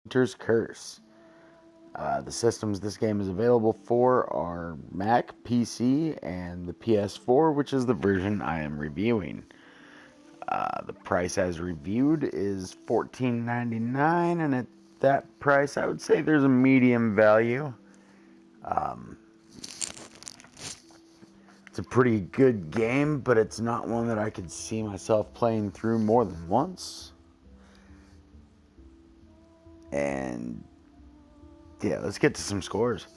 Hunter's Curse. The systems this game is available for are Mac, PC, and the PS4, which is the version I am reviewing. The price as reviewed is $14.99, and at that price, I would say there's a medium value. It's a pretty good game, but it's not one that I could see myself playing through more than once. And yeah, let's get to some scores.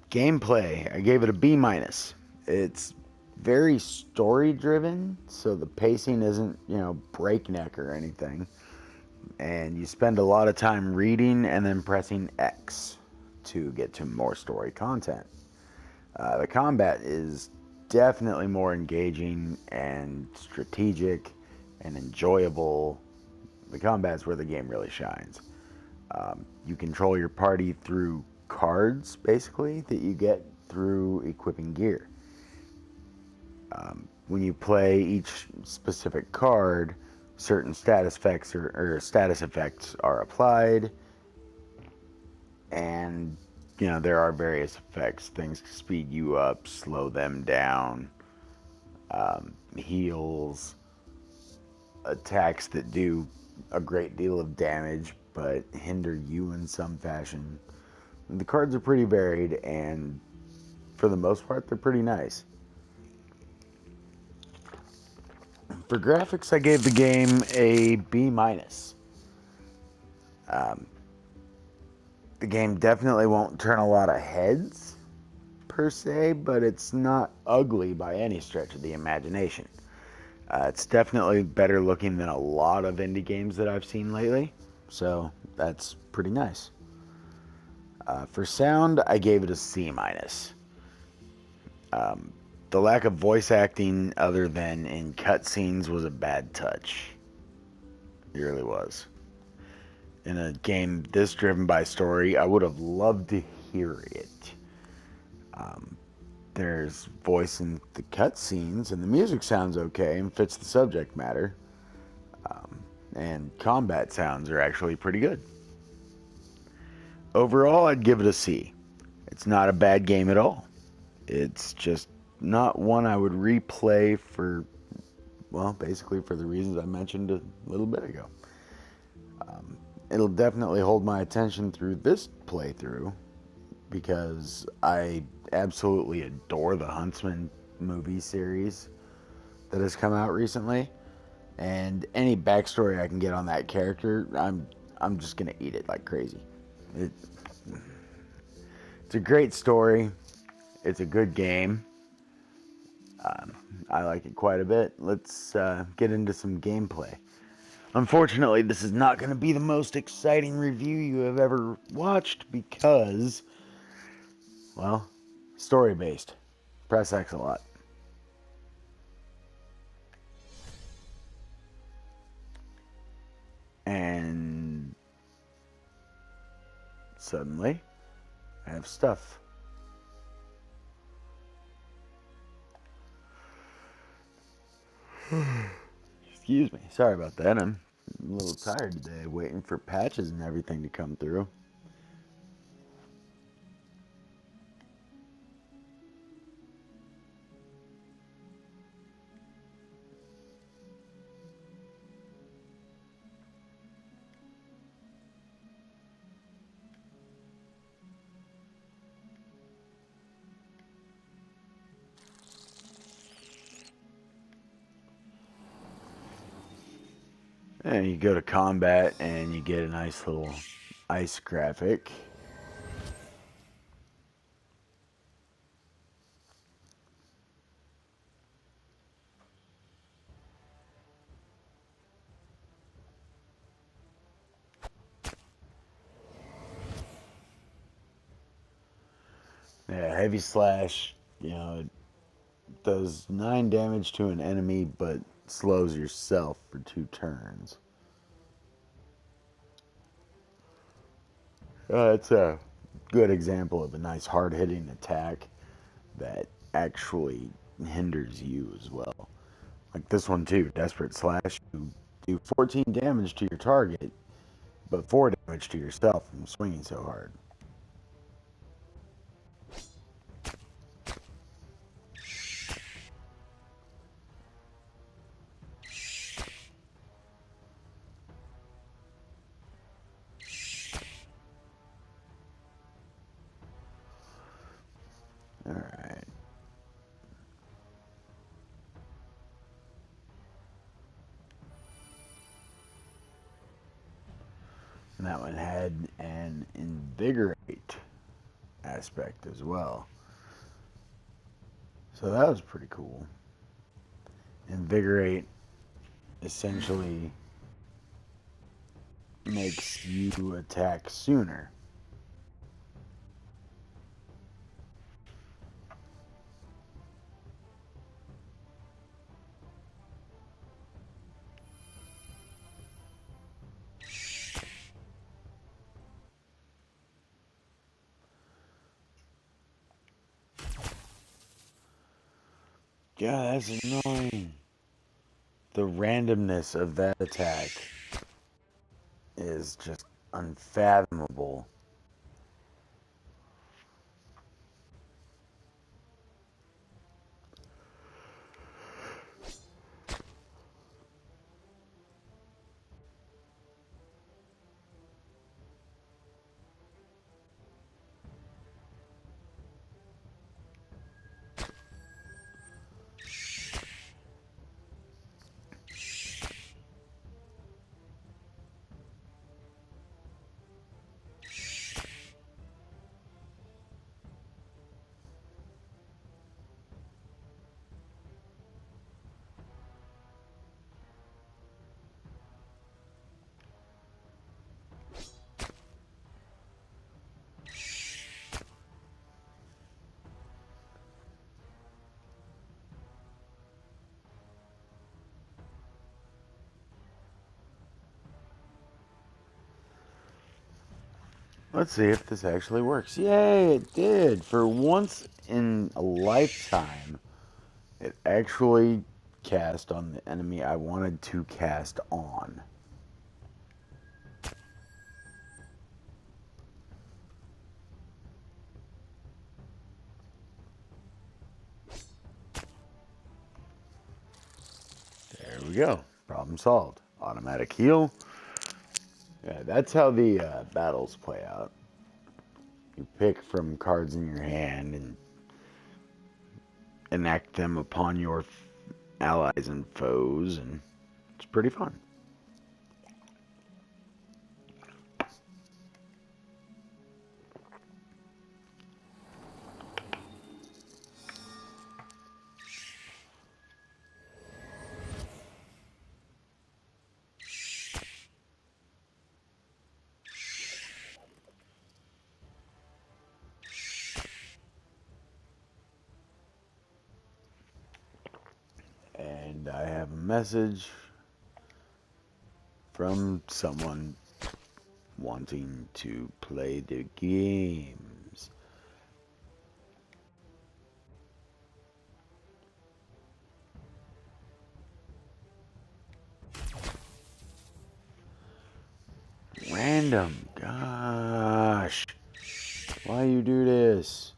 Gameplay, I gave it a B minus. It's very story driven, so the pacing isn't, breakneck or anything. And you spend a lot of time reading and then pressing X to get to more story content. The combat is definitely more engaging and strategic and enjoyable. The combat's where the game really shines. You control your party through cards, basically, that you get through equipping gear. When you play each specific card, certain status effects are applied, and there are various effects, things to speed you up, slow them down, heals, attacks that do a great deal of damage but hinder you in some fashion. The cards are pretty varied, and for the most part, they're pretty nice. For graphics, I gave the game a B minus. The game definitely won't turn a lot of heads, per se, but it's not ugly by any stretch of the imagination. It's definitely better looking than a lot of indie games that I've seen lately, so that's pretty nice. For sound, I gave it a C minus. The lack of voice acting other than in cutscenes was a bad touch. It really was. In a game this driven by story, I would have loved to hear it. There's voice in the cutscenes, and the music sounds okay and fits the subject matter. And combat sounds are actually pretty good. Overall, I'd give it a C. It's not a bad game at all. It's just not one I would replay for, basically for the reasons I mentioned a little bit ago. It'll definitely hold my attention through this playthrough because I absolutely adore the Huntsman movie series that has come out recently, and any backstory I can get on that character, I'm just gonna eat it like crazy. It's a great story. It's a good game. I like it quite a bit. Let's get into some gameplay. Unfortunately, this is not going to be the most exciting review you have ever watched because, story-based. Press X a lot. And suddenly, I have stuff. Excuse me. Sorry about that. I'm a little tired today, waiting for patches and everything to come through. And you go to combat and you get a nice little ice graphic. Yeah, heavy slash, it does 9 damage to an enemy, but slows yourself for 2 turns. It's a good example of a nice hard-hitting attack that actually hinders you as well. Like this one too, Desperate Slash, you do 14 damage to your target, but 4 damage to yourself from swinging so hard. Alright. And that one had an invigorate aspect as well. So that was pretty cool. Invigorate essentially makes you attack sooner. Yeah, that's annoying. The randomness of that attack is just unfathomable. Let's see if this actually works. Yay, it did. For once in a lifetime, it actually cast on the enemy I wanted to cast on. There we go. Problem solved. Automatic heal. Yeah, that's how the battles play out. You pick from cards in your hand and enact them upon your allies and foes, and it's pretty fun. And I have a message from someone wanting to play the games. Random. Gosh. Why you do this?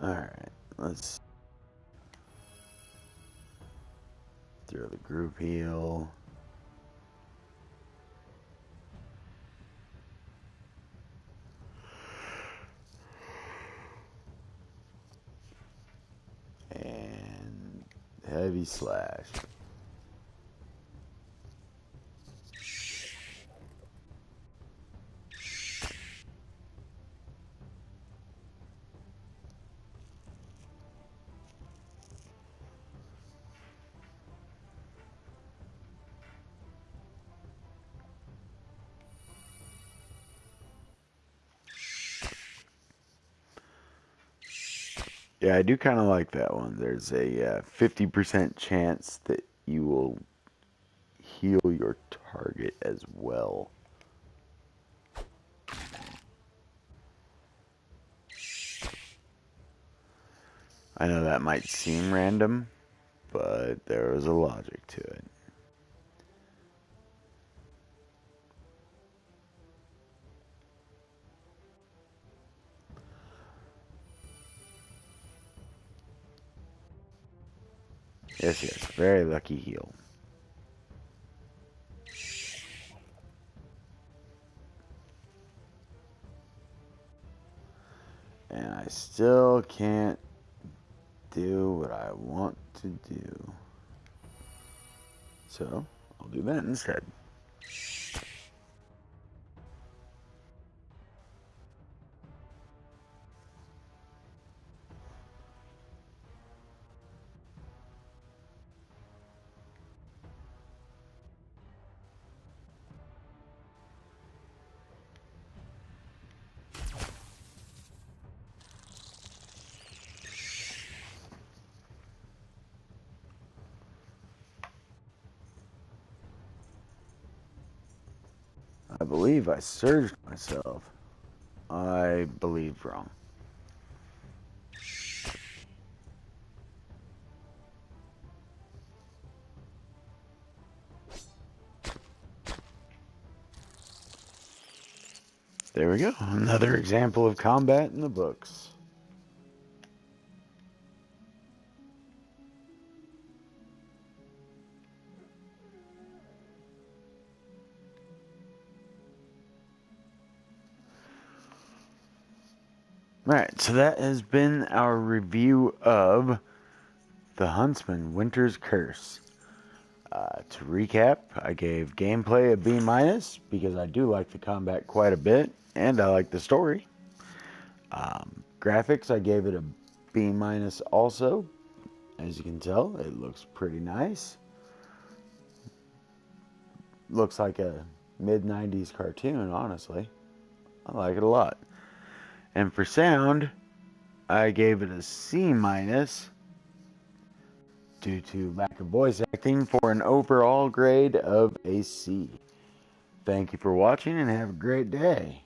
Alright, let's throw the group heal. And heavy slash. Yeah, I do kind of like that one. There's a 50% chance that you will heal your target as well. I know that might seem random, but there is a logic to it. Yes, yes, very lucky heal. And I still can't do what I want to do. So, I'll do that instead. I believe I surged myself. I believed wrong. There we go. Another example of combat in the books. Alright, so that has been our review of The Huntsman Winter's Curse. To recap, I gave gameplay a B- because I do like the combat quite a bit and I like the story. Graphics, I gave it a B- also. As you can tell, it looks pretty nice. Looks like a mid-90s cartoon, honestly. I like it a lot. And for sound, I gave it a C- due to lack of voice acting for an overall grade of a C. Thank you for watching and have a great day.